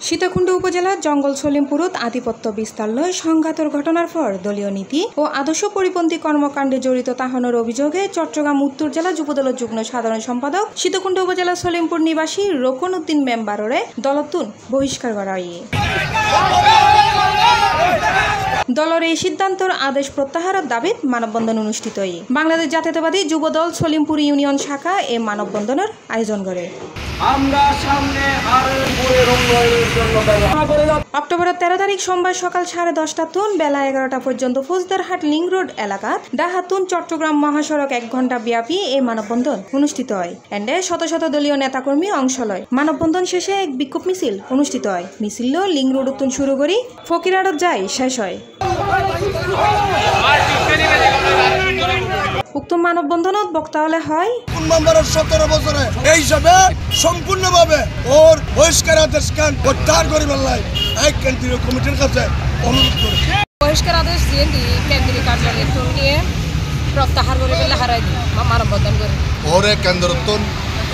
সীতাকুণ্ড উপজেলার জঙ্গল সলিমপুরত আধিপত্য বিস্তার লয় সংঘাতর ঘটনার পর দলীয় নীতি ও আদর্শ পরিপন্থী কর্মকাণ্ডে জড়িত তাহানোর অভিযোগে চট্টগ্রাম উত্তর জেলা যুবদলের যুগ্ম সাধারণ সম্পাদক সীতাকুণ্ড উপজেলা সলিমপুর নিবাসী রোকন উদ্দিন মেম্বাররে দলতুন বহিষ্কার করা হয়। দলের এই সিদ্ধান্তর আদেশ প্রত্যাহারের দাবিত মানববন্ধন অনুষ্ঠিত হয়। বাংলাদেশ জাতীয়তাবাদী যুবদল সলিমপুর ইউনিয়ন শাখা এই মানববন্ধনের আয়োজন করে। অক্টোবরের 13 তারিখ সোমবার সকাল 10:30 টন বেলা 11টা পর্যন্ত ফৌজদারহাট লিং রোড এলাকাত ডাহাতুন চট্টগ্রাম মহাসড়ক 1 ঘন্টা ব্যাপী এই মানববন্ধন অনুষ্ঠিত হয়। এন্ডে শত শত দলীয় নেতাকর্মী অংশ লয়। মানববন্ধন শেষে এক বিক্ষোভ মিছিল অনুষ্ঠিত হয়। মিছিল লিং রোড উত্তন শুরু করি ফকিরাড়ত যায় শেষ হয়। উক্ত মানববন্ধনত বক্তা হলে হয় 17 বছরে এই হিসাবে সম্পূর্ণভাবে ওর বহিষ্কার আদেশ প্রত্যাহার করে ফেললাই এক কেন্দ্রীয় কমিটির কাছে অনুরোধ করে বহিষ্কার আদেশ দিয়ে কেন্দ্রীয় কার্যালয়ে নিয়ে প্রত্যাহার করে ফেলে হারাই দিই মানববন্ধন করে ওরে কেন্দ্রত্বন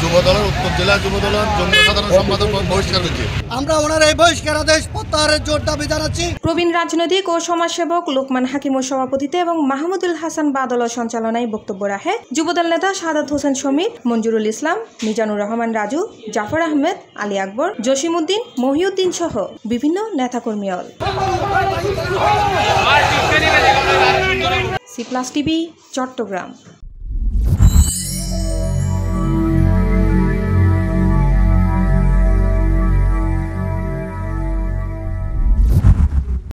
যুবদলের উত্তর জেলা যুবদলের যুগ্ম সাধারণ সম্পাদক বহিষ্কার করেছি। আমরা ওনার এই বহিষ্কার আদেশ প্রত্যাহারের জোর দাবি জানাচ্ছি। প্রবীণ রাজনৈতিক ও সমাজসেবক লোকমান হাকিমের সভাপতিত্বে এবং মাহমুদুল হাসান বাদলের সঞ্চালনায় বক্তব্য রাখে যুবদল নেতা সাদাত হোসেন শমীর, মঞ্জুরুল ইসলাম, মিজানুর রহমান রাজু, জাফর আহমেদ, আলী আকবর, জসিমউদ্দিন, মহিউদ্দিন সহ বিভিন্ন নেতাকর্মী। সি+ টিভি, চট্টগ্রাম।